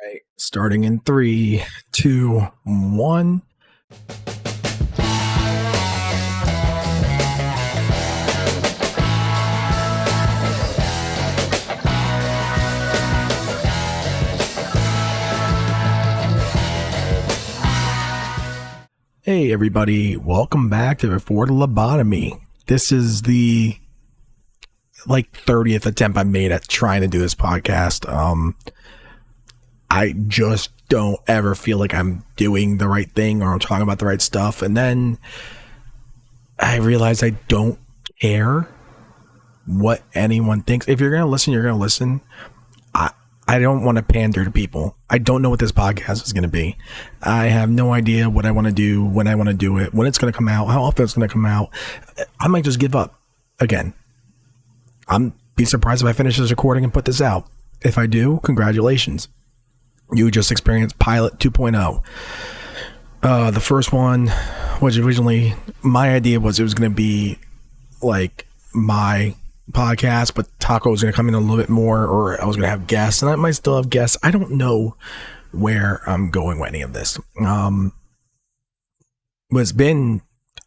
Right. Starting in 3, 2, 1. Hey everybody, welcome back to Before the Lobotomy. This is the 30th attempt I made at trying to do this podcast. I just don't ever feel like I'm doing the right thing or I'm talking about the right stuff. And then I realize I don't care what anyone thinks. If you're going to listen, you're going to listen. I don't want to pander to people. I don't know what this podcast is going to be. I have no idea what I want to do, when I want to do it, when it's going to come out, how often it's going to come out. I might just give up again. I'm be surprised if I finish this recording and put this out. If I do, congratulations. You just experienced Pilot 2.0. The first one was originally, my idea was it was going to be like my podcast, but Taco was going to come in a little bit more, or I was going to have guests, and I might still have guests. I don't know where I'm going with any of this. It's been,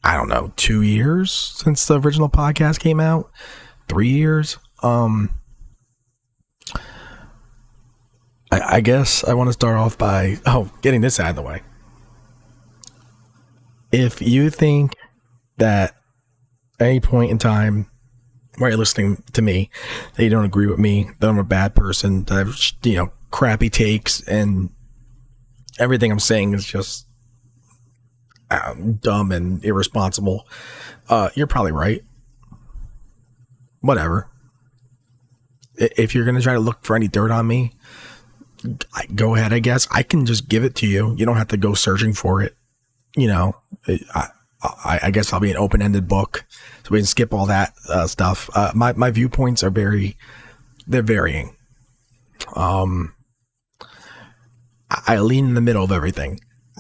I don't know, 2 years since the original podcast came out. 3 years. I guess I want to start off by getting this out of the way. If you think that at any point in time while you're listening to me that you don't agree with me, that I'm a bad person, that I have crappy takes and everything I'm saying is just dumb and irresponsible, you're probably right. Whatever. If you're gonna try to look for any dirt on me, go ahead. I guess I can just give it to you. You don't have to go searching for it. I guess I'll be an open-ended book, so we can skip all that stuff. My viewpoints are they're varying. I lean in the middle of everything.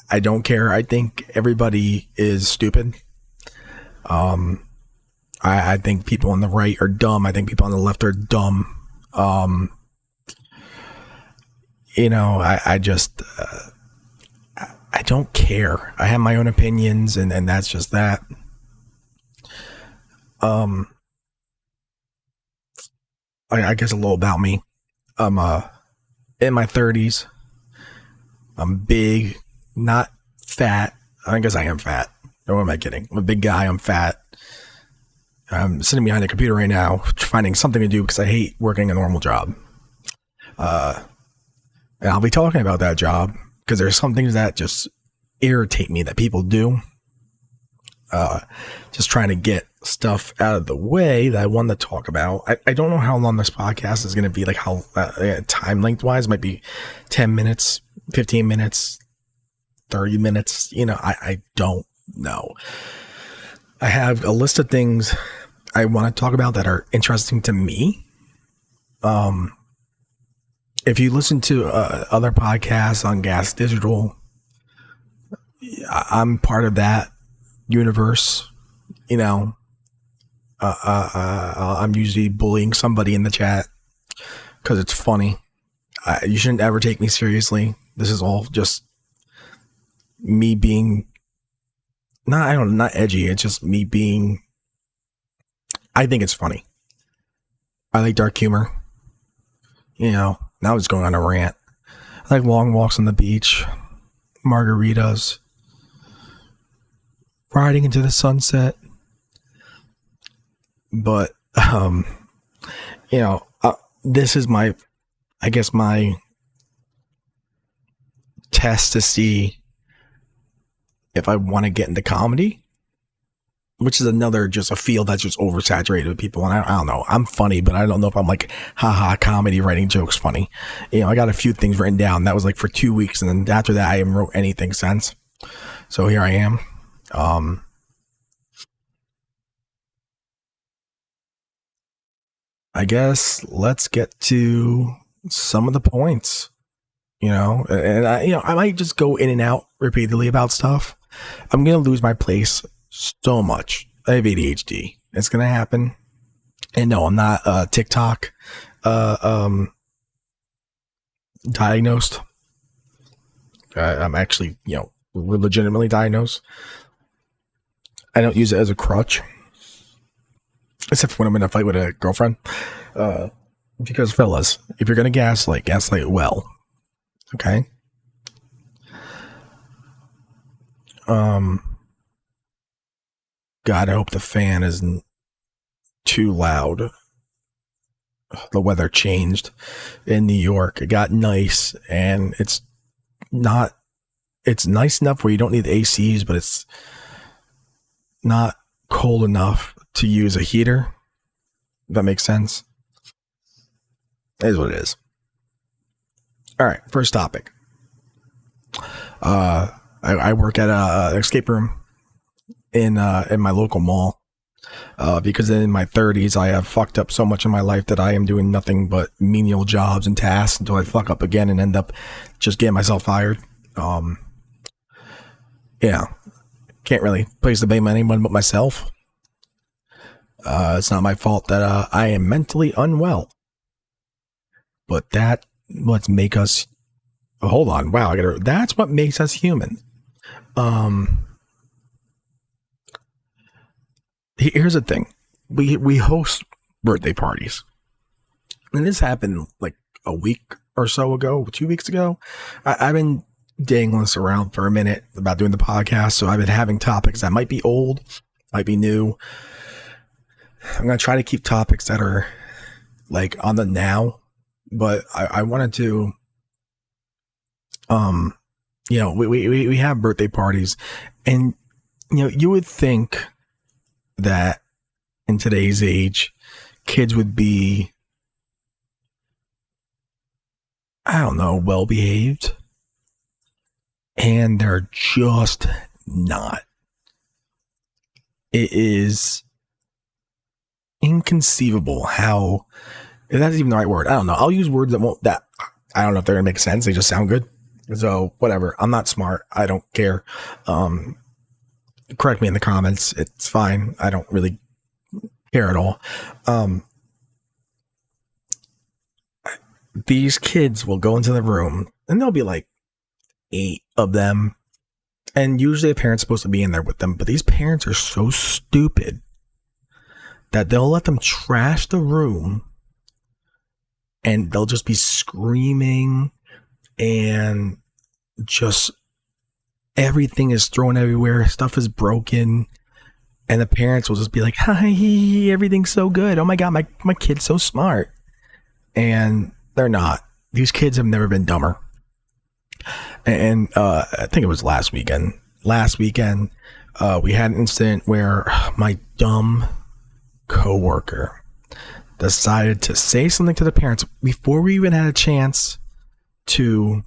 I don't care. I think everybody is stupid. I think people on the right are dumb. I think people on the left are dumb. I just I don't care. I have my own opinions, and that's just that. I guess a little about me. I'm in my 30s. I'm big, not fat. I guess I am fat. Or am I kidding? I'm a big guy. I'm fat. I'm sitting behind a computer right now, finding something to do because I hate working a normal job. And I'll be talking about that job because there's some things that just irritate me that people do. Just trying to get stuff out of the way that I want to talk about. I don't know how long this podcast is going to be, like how time length wise, might be 10 minutes, 15 minutes, 30 minutes. I don't know. I have a list of things I want to talk about that are interesting to me. If you listen to other podcasts on Gas Digital, I'm part of that universe. I'm usually bullying somebody in the chat because it's funny. You shouldn't ever take me seriously. This is all just me being not edgy. It's just me being, I think it's funny. I like dark humor. Now I'm just going on a rant. I like long walks on the beach, margaritas, riding into the sunset. But, this is my test to see if I want to get into comedy, which is just a field that's just oversaturated with people. And I don't know, I'm funny, but I don't know if I'm like, haha, comedy, writing jokes funny. I got a few things written down. That was like for 2 weeks. And then after that, I haven't wrote anything since. So here I am. I guess let's get to some of the points, and I might just go in and out repeatedly about stuff. I'm going to lose my place so much. I have ADHD. It's going to happen. And no, I'm not TikTok diagnosed. I'm actually, we're legitimately diagnosed. I don't use it as a crutch, except for when I'm in a fight with a girlfriend. Because fellas, if you're gonna gaslight well. Okay. God, I hope the fan isn't too loud. The weather changed in New York. It got nice, and it's nice enough where you don't need the ACs, but it's not cold enough to use a heater. If that makes sense. It is what it is. All right, first topic. I work at an escape room in my local mall. Because in my 30s, I have fucked up so much in my life that I am doing nothing but menial jobs and tasks until I fuck up again and end up just getting myself fired. Yeah, can't really place the blame on anyone but myself. It's not my fault that I am mentally unwell, but that's what make us. Hold on, wow! That's what makes us human. Here's the thing. We host birthday parties. And this happened like a week or so ago, 2 weeks ago. I've been dangling this around for a minute about doing the podcast. So I've been having topics that might be old, might be new. I'm going to try to keep topics that are like on the now. But I wanted to, we have birthday parties. And, you would think that in today's age, kids would be, I don't know, well behaved, and they're just not. It is inconceivable how, if that's even the right word, I don't know. I'll use words that I don't know if they're gonna make sense. They just sound good. So whatever. I'm not smart. I don't care. Correct me in the comments. It's fine. I don't really care at all. These kids will go into the room and there'll be like 8 of them. And usually a parent's supposed to be in there with them. But these parents are so stupid that they'll let them trash the room and they'll just be screaming and just everything is thrown everywhere. Stuff is broken. And the parents will just be like, hi, everything's so good. Oh my God, my kid's so smart. And they're not. These kids have never been dumber. And I think it was last weekend. We had an incident where my dumb coworker decided to say something to the parents before we even had a chance to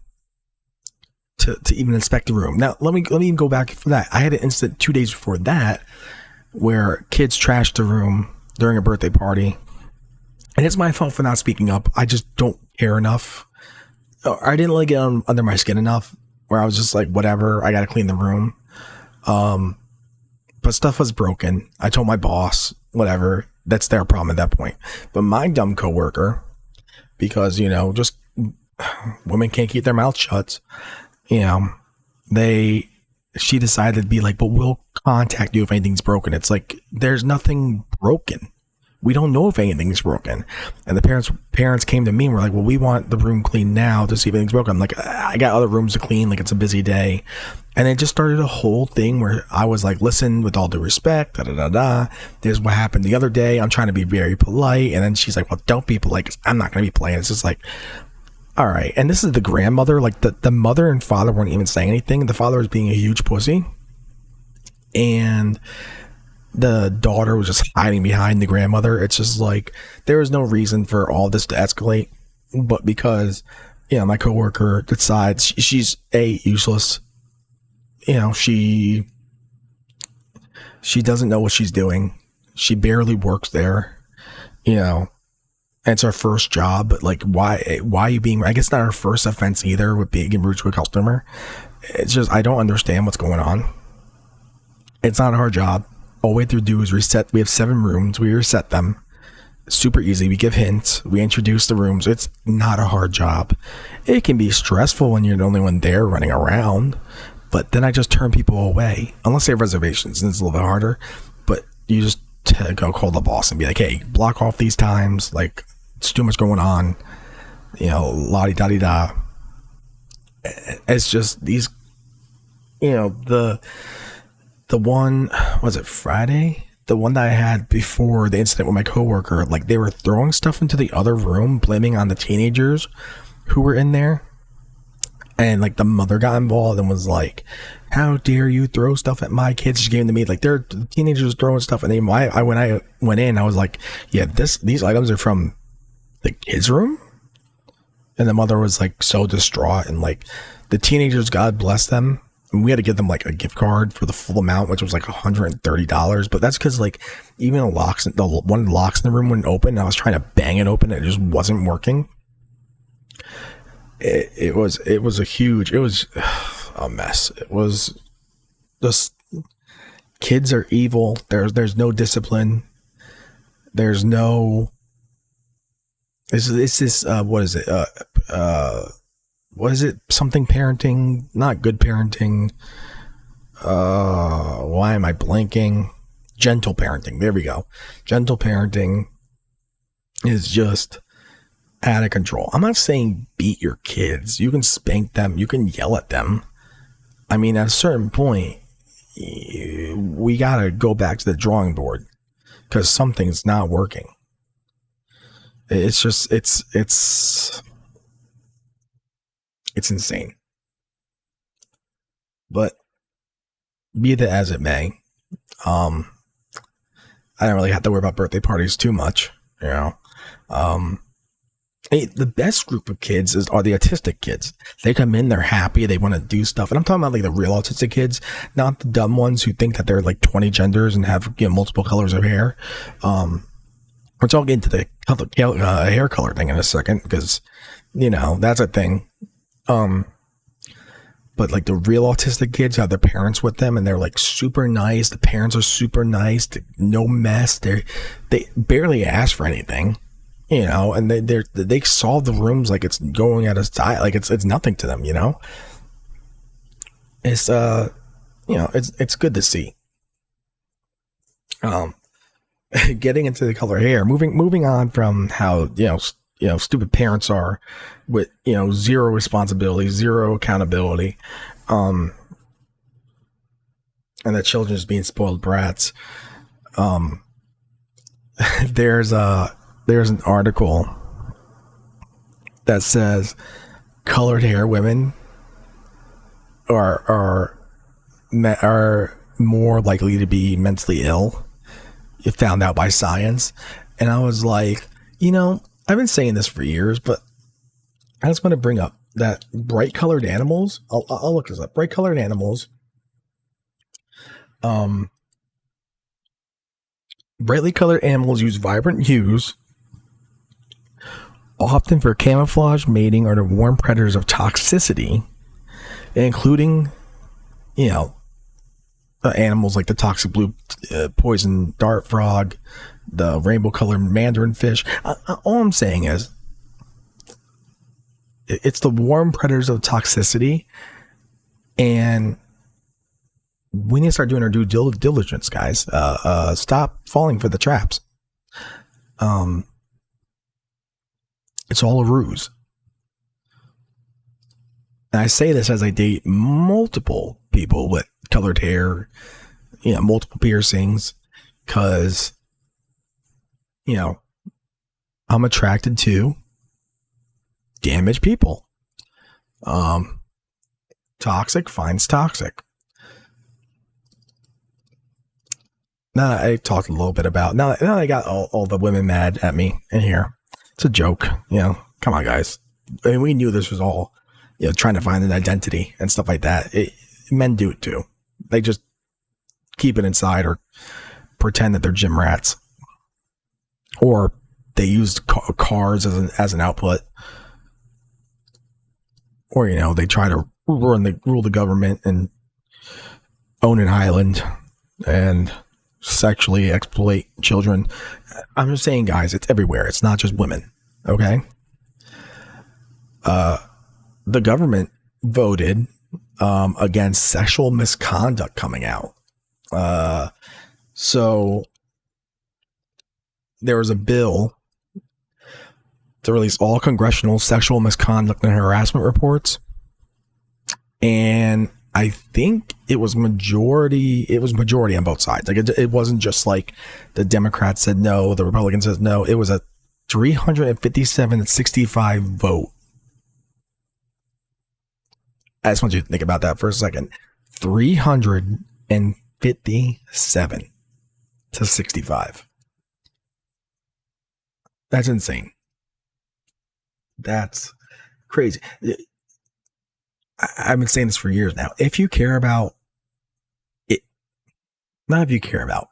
even inspect the room. Now, let me even go back for that. I had an incident 2 days before that where kids trashed the room during a birthday party. And it's my fault for not speaking up. I just don't care enough. I didn't let it get under my skin enough where I was just like, whatever, I got to clean the room. But stuff was broken. I told my boss, whatever, that's their problem at that point. But my dumb coworker, because, just women can't keep their mouths shut. She decided to be like, but we'll contact you if anything's broken. It's like, there's nothing broken. We don't know if anything's broken. And the parents came to me and were like, well, we want the room cleaned now to see if anything's broken. I'm like, I got other rooms to clean. Like, it's a busy day. And it just started a whole thing where I was like, listen, with all due respect, this is what happened the other day. I'm trying to be very polite. And then she's like, well, don't be polite, 'cause I'm not going to be polite. It's just like, all right. And this is the grandmother. Like, the mother and father weren't even saying anything. The father was being a huge pussy. And the daughter was just hiding behind the grandmother. It's just like, there is no reason for all this to escalate. But because, my coworker decides she's useless. She doesn't know what she's doing. She barely works there. And it's her first job, but like, why are you being, I guess not her first offense either with being rude to a customer. It's just, I don't understand what's going on. It's not our job. All we have to do is reset. We have 7 rooms. We reset them. Super easy. We give hints. We introduce the rooms. It's not a hard job. It can be stressful when you're the only one there running around, but then I just turn people away unless they have reservations, and it's a little bit harder. But you just go call the boss and be like, hey, block off these times, like it's too much going on, la-di-da-di-da. It's just these, the one, was it Friday? The one that I had before the incident with my coworker, like they were throwing stuff into the other room, blaming on the teenagers who were in there. And like the mother got involved and was like, how dare you throw stuff at my kids? She gave them to me. Like they're teenagers throwing stuff. And then when I went in, I was like, yeah, these items are from the kids' room. And the mother was like so distraught, and like the teenagers, God bless them, and we had to give them like a gift card for the full amount, which was like $130. But that's because like even one of the locks in the room wouldn't open, and I was trying to bang it open, and it just wasn't working. It was a mess. It was just, kids are evil. There's no discipline. There's no. What is it? Something parenting, not good parenting. Why am I blanking? Gentle parenting. There we go. Gentle parenting is just out of control. I'm not saying beat your kids. You can spank them. You can yell at them. I mean, at a certain point, we got to go back to the drawing board because something's not working. It's just, it's insane. But be that as it may, I don't really have to worry about birthday parties too much, the best group of kids are the autistic kids. They come in, they're happy, they want to do stuff. And I'm talking about like the real autistic kids, not the dumb ones who think that they're like 20 genders and have multiple colors of hair. Which I'll get into the hair color thing in a second, because, that's a thing. But like the real autistic kids have their parents with them, and they're like super nice. The parents are super nice. No mess. They barely ask for anything, and they solve the rooms like it's going at a side, like it's nothing to them, It's it's good to see. Getting into the color hair, moving on from how stupid parents are with zero responsibility, zero accountability, and the children just being spoiled brats. There's an article that says colored hair women are more likely to be mentally ill. It found out by science. And I was like, I've been saying this for years, but I just want to bring up that bright colored animals. I'll look this up. Bright colored animals. Brightly colored animals use vibrant hues, often for camouflage, mating, or to warn predators of toxicity, including, animals like the toxic blue poison dart frog, the rainbow colored mandarin fish. All I'm saying is it's the warm predators of toxicity, and we need to start doing our due diligence, guys. Stop falling for the traps. It's all a ruse. And I say this as I date multiple people with colored hair, multiple piercings, because, I'm attracted to damaged people. Toxic finds toxic. Now I talked a little bit about, now I got all the women mad at me in here. It's a joke, come on, guys. I mean, we knew this was all, trying to find an identity and stuff like that. Men do it too. They just keep it inside or pretend that they're gym rats, or they use cars as an output, or they try to rule the government and own an island and sexually exploit children. I'm just saying, guys, it's everywhere. It's not just women. Okay. the government voted against sexual misconduct coming out. So there was a bill to release all congressional sexual misconduct and harassment reports. And I think it was majority on both sides. Like it wasn't just like the Democrats said no, the Republicans said no. It was a 357-65 vote. I just want you to think about that for a second. 357-65. That's insane. That's crazy. I've been saying this for years now. If you care about it, not if you care about,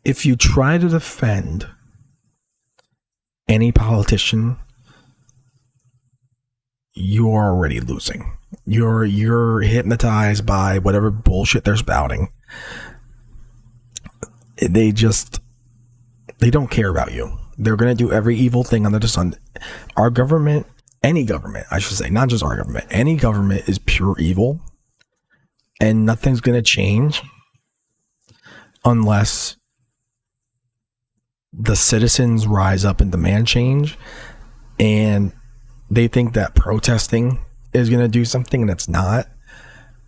if you try to defend any politician, you're already losing. You're hypnotized by whatever bullshit they're spouting. They don't care about you. They're going to do every evil thing under the sun. Our government, any government, I should say, not just our government, any government is pure evil, and nothing's going to change unless the citizens rise up and demand change. And they think that protesting is going to do something, and it's not.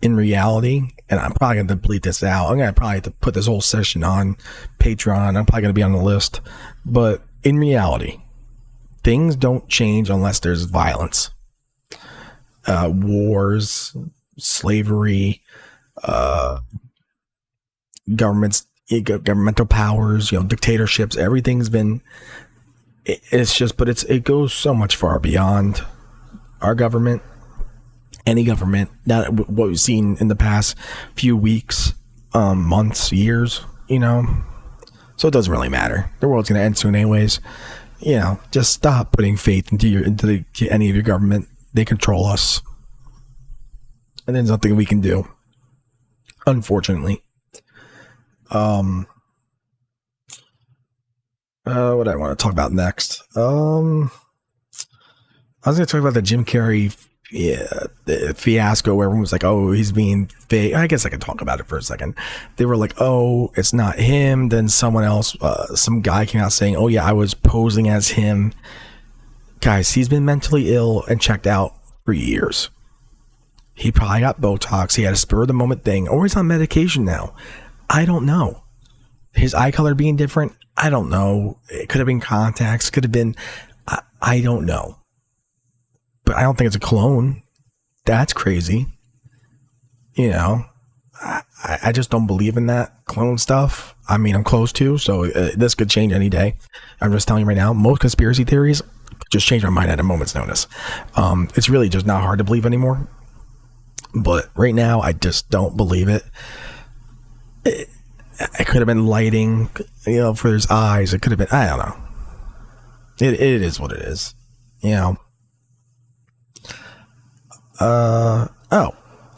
In reality, and I'm probably going to bleep this out. I'm going to probably have to put this whole session on Patreon. I'm probably going to be on the list. But in reality, things don't change unless there's violence. Wars, slavery, governmental powers, dictatorships, everything's been, it goes so much far beyond our government. Any government, not what we've seen in the past few weeks, months, years, so it doesn't really matter. The world's going to end soon anyways. Just stop putting faith into any of your government. They control us, and there's nothing we can do, unfortunately. What do I want to talk about next? I was going to talk about the Jim Carrey the fiasco where everyone was like, oh, he's being fake. I guess I could talk about it for a second. They were like, oh, it's not him. Then someone else, some guy came out saying, oh yeah, I was posing as him. Guys, he's been mentally ill and checked out for years. He probably got Botox. He had a spur of the moment thing, or he's on medication now. I don't know. His eye color being different, I don't know. It could have been contacts, could have been, I don't know. But I don't think it's a clone. That's crazy. I just don't believe in that clone stuff. I mean, I'm close to, so this could change any day. I'm just telling you right now, most conspiracy theories just change my mind at a moment's notice. It's really just not hard to believe anymore. But right now, I just don't believe it. It could have been lighting, for his eyes. It could have been, I don't know. It is what it is,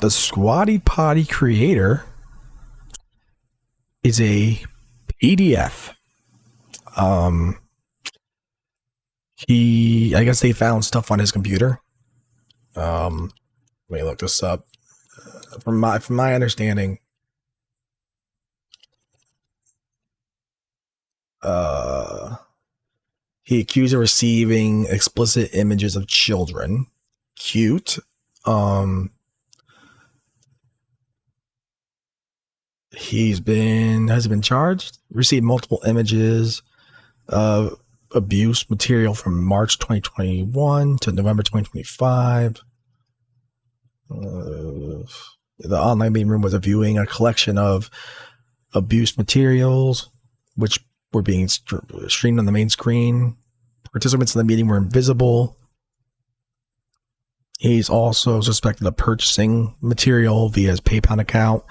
the Squatty Potty creator is a PDF. I guess they found stuff on his computer. Let me look this up. From my understanding, he accused of receiving explicit images of children. Cute. Has been charged, received multiple images of abuse material from March 2021 to November 2025. The online meeting room was viewing a collection of abuse materials, which were being streamed on the main screen. Participants in the meeting were invisible. He's also suspected of purchasing material via his PayPal account,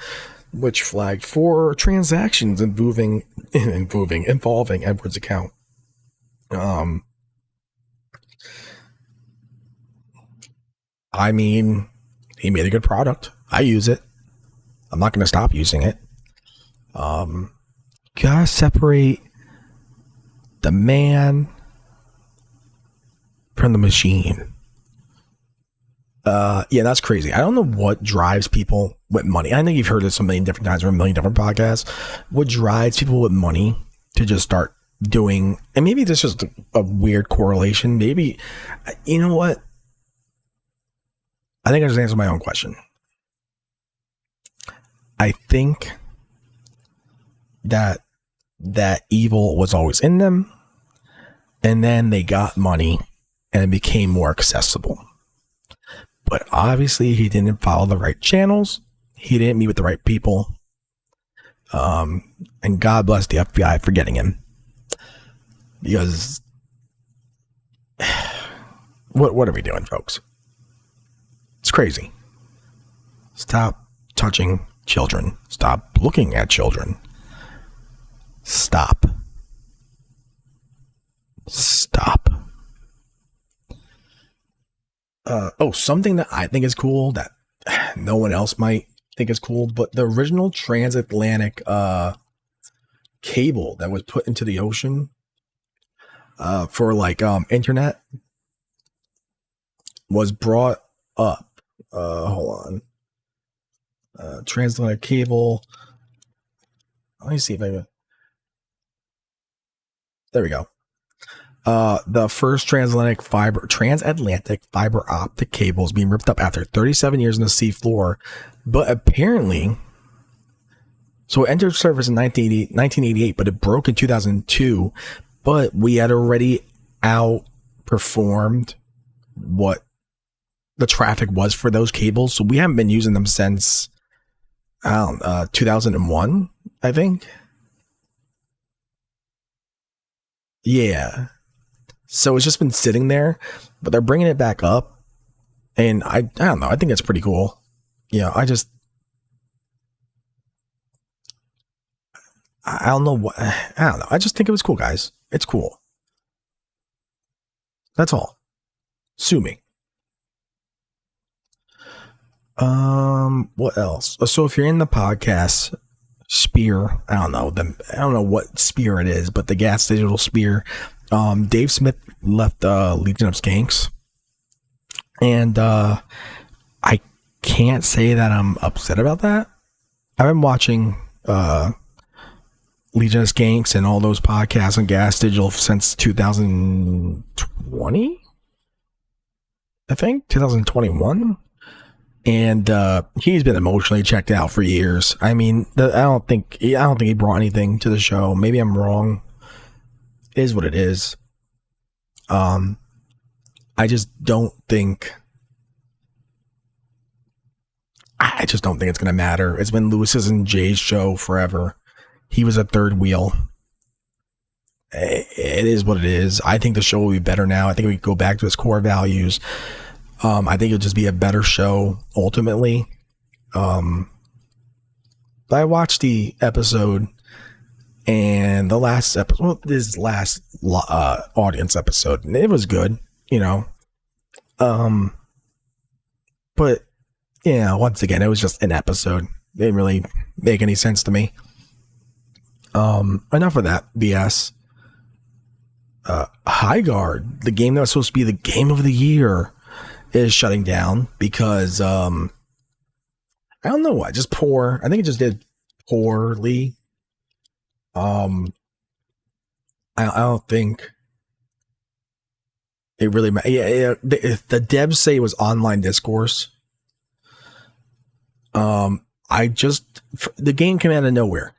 which flagged 4 transactions involving Edward's account. I mean, he made a good product. I use it. I'm not going to stop using it. Gotta separate the man from the machine. Yeah, that's crazy. I don't know what drives people with money. I know you've heard this so many different times from a million different podcasts. What drives people with money to just start doing, and maybe this is just a weird correlation. Maybe, you know what? I think I just answered my own question. I think that evil was always in them, and then they got money and it became more accessible. But obviously he didn't follow the right channels. He didn't meet with the right people. And God bless the FBI for getting him. Because what are we doing, folks? It's crazy. Stop touching children. Stop looking at children. Stop. Something that I think is cool that no one else might think is cool, but the original transatlantic cable that was put into the ocean for like internet was brought up. Hold on. Transatlantic cable. Let me see if I can. There we go. The first transatlantic fiber optic cable is being ripped up after 37 years in the sea floor, but apparently, so it entered service in 1988, but it broke in 2002. But we had already outperformed what the traffic was for those cables, so we haven't been using them since 2001, I think. Yeah. So it's just been sitting there, but they're bringing it back up, and I don't know. I think it's pretty cool. I don't know what. I don't know. I just think it was cool, guys. It's cool. That's all. Sue me. What else? So if you're in the podcast sphere, I don't know what sphere it is, but the Gas Digital sphere. Dave Smith left Legion of Skanks, and I can't say that I'm upset about that. I've been watching Legion of Skanks and all those podcasts on Gas Digital since 2020, I think 2021, and he's been emotionally checked out for years. I mean, I don't think he brought anything to the show. Maybe I'm wrong. It is what it is. I just don't think it's going to matter. It's been Lewis's and Jay's show forever. He was a third wheel. It is what it is. I think the show will be better now. I think we can go back to its core values. I think it'll just be a better show ultimately. I watched the episode. And the last episode, this last audience episode, and it was good, but once again, it was just an episode. It didn't really make any sense to me. Enough of that BS. High Guard, the game that was supposed to be the game of the year, is shutting down because I don't know why, just poor. I think it just did poorly. I don't think it really matters. Yeah. The devs say it was online discourse. The game came out of nowhere,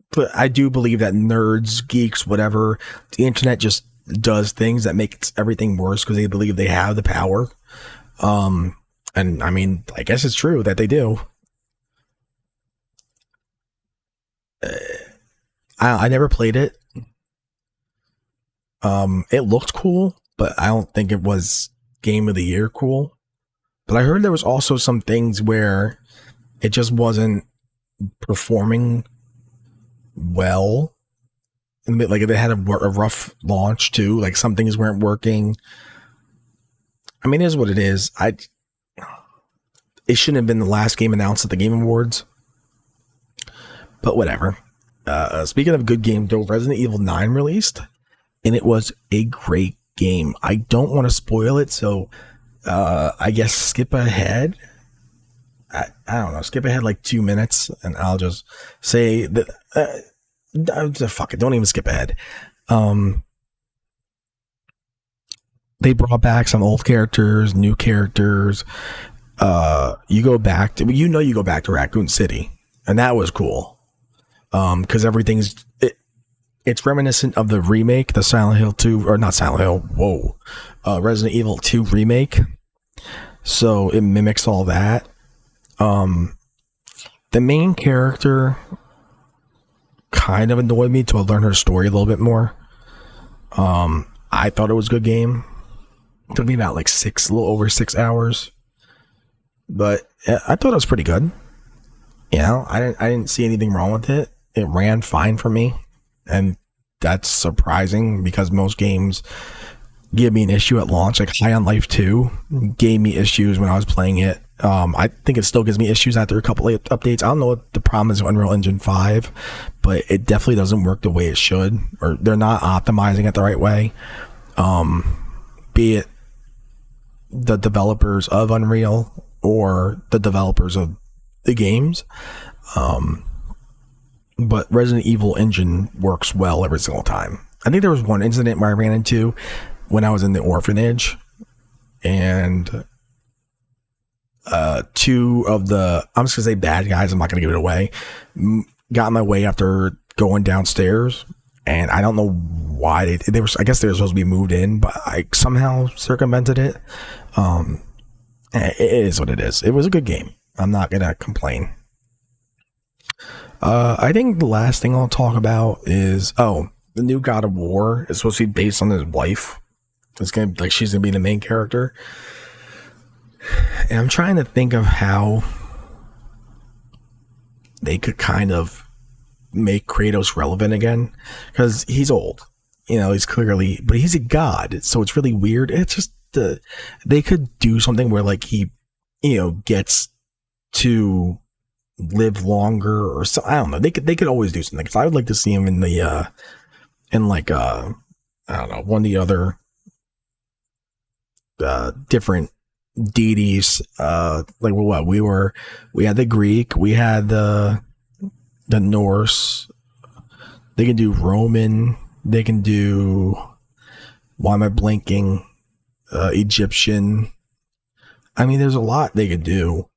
but I do believe that nerds, geeks, whatever, the internet just does things that makes everything worse because they believe they have the power. And I mean, I guess it's true that they do. I never played it. It looked cool, but I don't think it was game of the year cool. But I heard there was also some things where it just wasn't performing well. Like if it had a rough launch too, like some things weren't working. I mean, it is what it is. It shouldn't have been the last game announced at the Game Awards. But whatever. Speaking of good game, though, Resident Evil 9 released, and it was a great game. I don't want to spoil it, so I guess skip ahead. I don't know. Skip ahead like 2 minutes, and I'll just say that. Fuck it. Don't even skip ahead. They brought back some old characters, new characters. You go back to Raccoon City, and that was cool. Because it's reminiscent of the remake, the Silent Hill 2, or not Silent Hill. Whoa, Resident Evil 2 remake. So it mimics all that. The main character kind of annoyed me to learn her story a little bit more. I thought it was a good game. It took me about like a little over 6 hours, but I thought it was pretty good. You know, I didn't see anything wrong with it. It ran fine for me, and that's surprising because most games give me an issue at launch. Like High on Life 2 gave me issues when I was playing it. I think it still gives me issues after a couple of updates. I don't know what the problem is with Unreal Engine 5, but it definitely doesn't work the way it should, or they're not optimizing it the right way. Be it the developers of Unreal or the developers of the games. But Resident Evil engine works well every single time. I think there was one incident where I ran into when I was in the orphanage, and two of the, I'm just gonna say bad guys, I'm not gonna give it away, got in my way after going downstairs, and I don't know why they were, I guess they were supposed to be moved in, but I somehow circumvented it. It is what it is. It was a good game. I'm not gonna complain. I think the last thing I'll talk about is the new God of War is supposed to be based on his wife. It's gonna be like she's gonna be the main character, and I'm trying to think of how they could kind of make Kratos relevant again, because he's old. You know, he's clearly, but he's a god, so it's really weird. It's just they could do something where like he, you know, gets to live longer or so. I don't know. They could always do something. Because I would like to see him in the I don't know, one of the other different deities. Like what we had the Greek, we had the Norse. They can do Roman. They can do, why am I blanking? Egyptian. I mean, there's a lot they could do,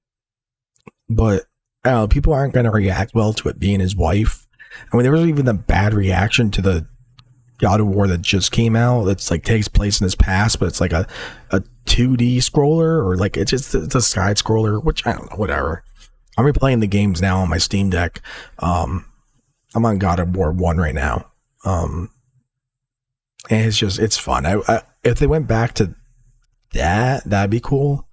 but I don't know, people aren't going to react well to it being his wife. I mean, there was even a bad reaction to the God of War that just came out. That's like takes place in his past, but it's like a 2D scroller, or like it's a side scroller, which I don't know, whatever. I'm replaying the games now on my Steam Deck. I'm on God of War 1 right now. And it's fun. I if they went back to that'd be cool.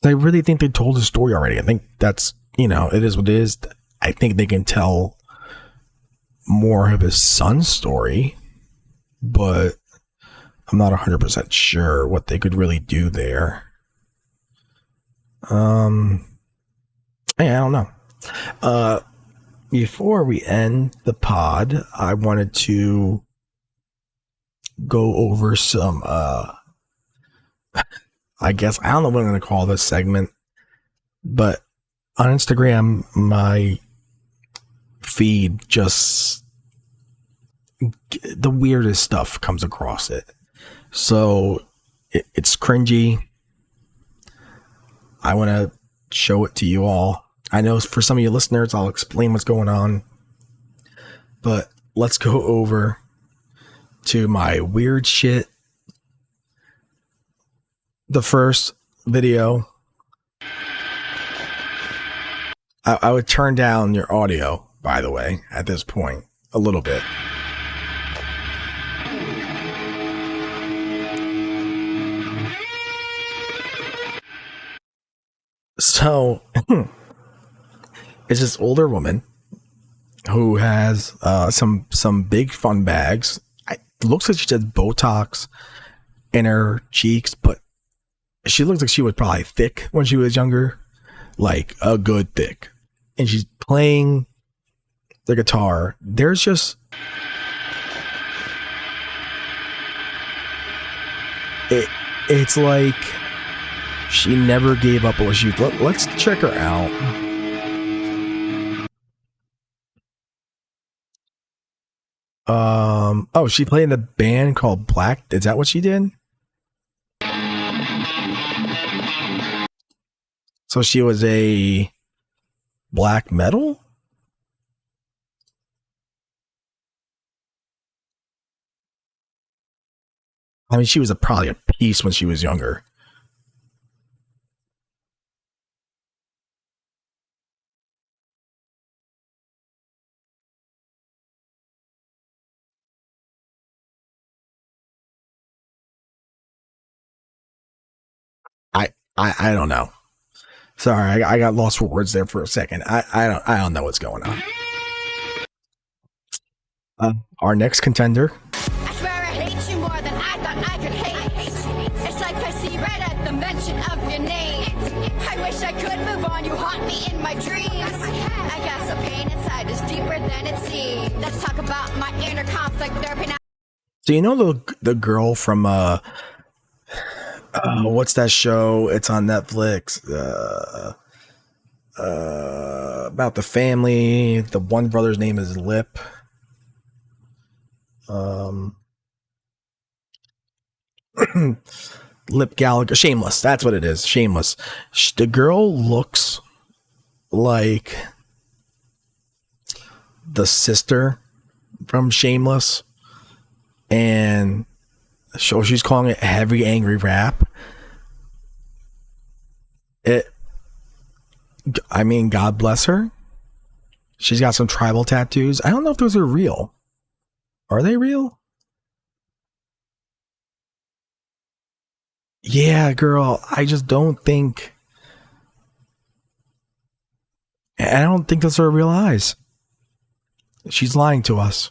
I really think they told the story already. I think that's, you know, it is what it is. I think they can tell more of his son's story, but I'm not 100% sure what they could really do there. Yeah, I don't know. Before we end the pod, I wanted to go over some I guess, I don't know what I'm going to call this segment, but on Instagram, my feed just, the weirdest stuff comes across it. So it's cringy. I want to show it to you all. I know for some of you listeners, I'll explain what's going on, but let's go over to my weird shit. The first video, I would turn down your audio, by the way, at this point, a little bit. So, it's this older woman who has some big fun bags. It looks like she has Botox in her cheeks, but she looks like she was probably thick when she was younger, like a good thick. And she's playing the guitar. There's just it it's like she never gave up what she. Let's check her out. Oh, she played in a band called Black. Is that what she did? So she was a black metal? I mean, she was probably a piece when she was younger. I don't know. Sorry, I got lost for words there for a second. I don't know what's going on. Our next contender. I swear I hate you more than I thought I could hate. It's like I see red at the mention of your name. I wish I could move on, you haunt me in my dreams. I guess the pain inside is deeper than it seems. Let's talk about my inner conflict therapy now. So you know the girl from what's that show? It's on Netflix. About the family. The one brother's name is Lip. Lip Gallagher. Shameless. That's what it is. Shameless. The girl looks like the sister from Shameless, and so she's calling it heavy angry rap. I mean, God bless her. She's got some tribal tattoos. I don't know if those are real. Are they real? Yeah, girl. I just don't think. I don't think those are real eyes. She's lying to us.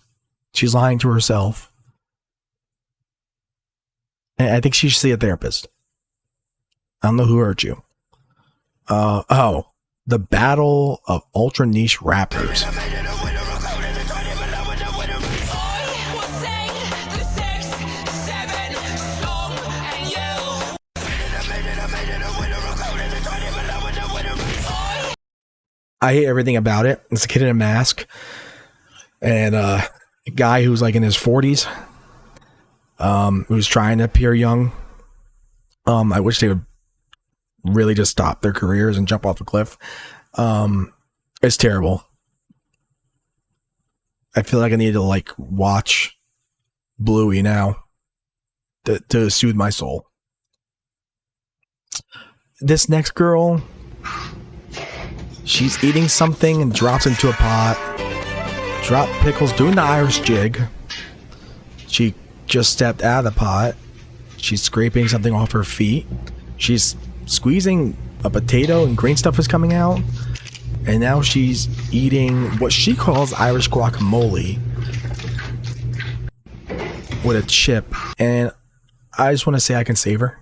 She's lying to herself. And I think she should see a therapist. I don't know who hurt you. The Battle of Ultra Niche Rappers. I hate everything about it. It's a kid in a mask and a guy who's like in his 40s, who's trying to appear young. I wish they would really just stop their careers and jump off a cliff. It's terrible. I feel like I need to like watch Bluey now to soothe my soul. This next girl, she's eating something and drops into a pot. Drop pickles, doing the Irish jig. She just stepped out of the pot. She's scraping something off her feet. She's squeezing a potato and green stuff is coming out. And now she's eating what she calls Irish guacamole with a chip. And I just want to say I can save her.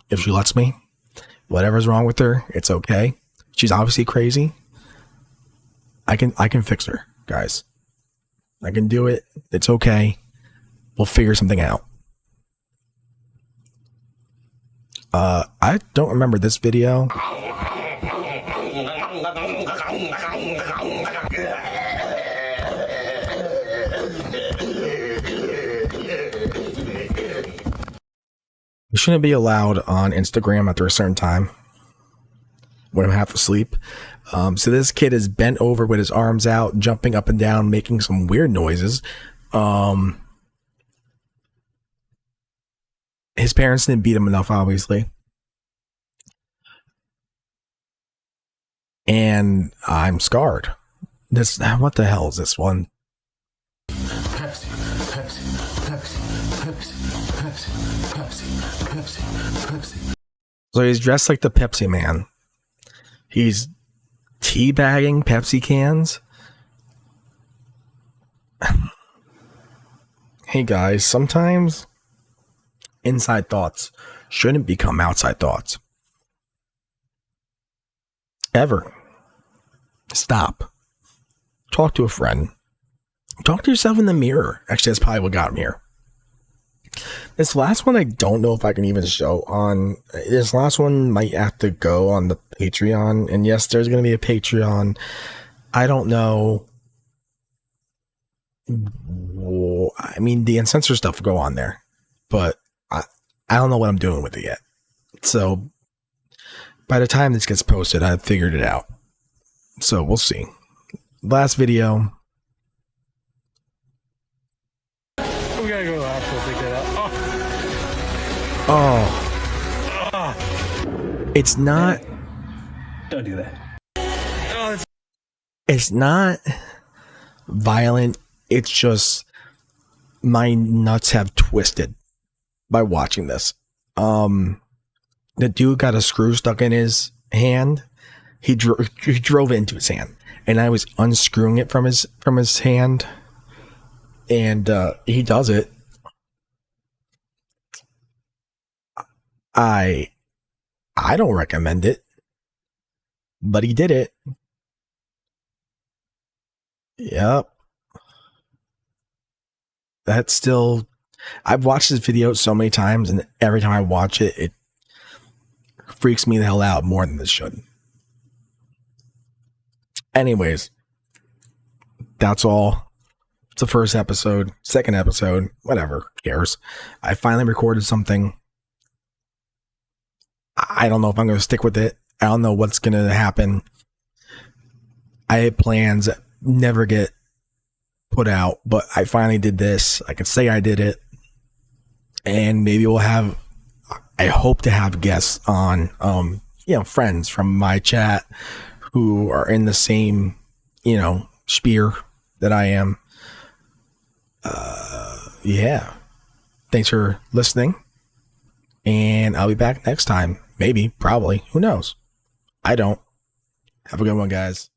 If she lets me. Whatever's wrong with her, it's okay. She's obviously crazy. I can fix her, guys. I can do it. It's okay. We'll figure something out. I don't remember this video. You shouldn't be allowed on Instagram after a certain time when I'm half asleep. So this kid is bent over with his arms out, jumping up and down, making some weird noises. His parents didn't beat him enough, obviously. And I'm scarred. What the hell is this one? Pepsi, Pepsi, Pepsi, Pepsi, Pepsi, Pepsi, Pepsi, Pepsi. So he's dressed like the Pepsi Man. He's teabagging Pepsi cans. Hey guys, sometimes inside thoughts shouldn't become outside thoughts. Ever. Stop. Talk to a friend. Talk to yourself in the mirror. Actually, that's probably what got me here. This last one, I don't know if I can even show on. This last one might have to go on the Patreon. And yes, there's going to be a Patreon. I don't know. I mean, the uncensored stuff will go on there, but I don't know what I'm doing with it yet. So by the time this gets posted, I've figured it out. So we'll see. Last video. We gotta go to the hospital to take that out. Oh. It's not. Don't do that. Oh, it's not violent. It's just my nuts have twisted by watching this. The dude got a screw stuck in his hand. He drove into his hand, and I was unscrewing it from his hand. And he does it. I don't recommend it, but he did it. Yep. That's still, I've watched this video so many times, and every time I watch it, it freaks me the hell out more than this should. Anyways, that's all. It's the first episode, second episode, whatever, who cares. I finally recorded something. I don't know if I'm going to stick with it. I don't know what's going to happen. I had plans that never get put out, but I finally did this. I can say I did it, and maybe we'll have, I hope to have guests on, friends from my chat who are in the same, sphere that I am. Yeah. Thanks for listening, and I'll be back next time. Maybe, probably, who knows? I don't. Have a good one, guys.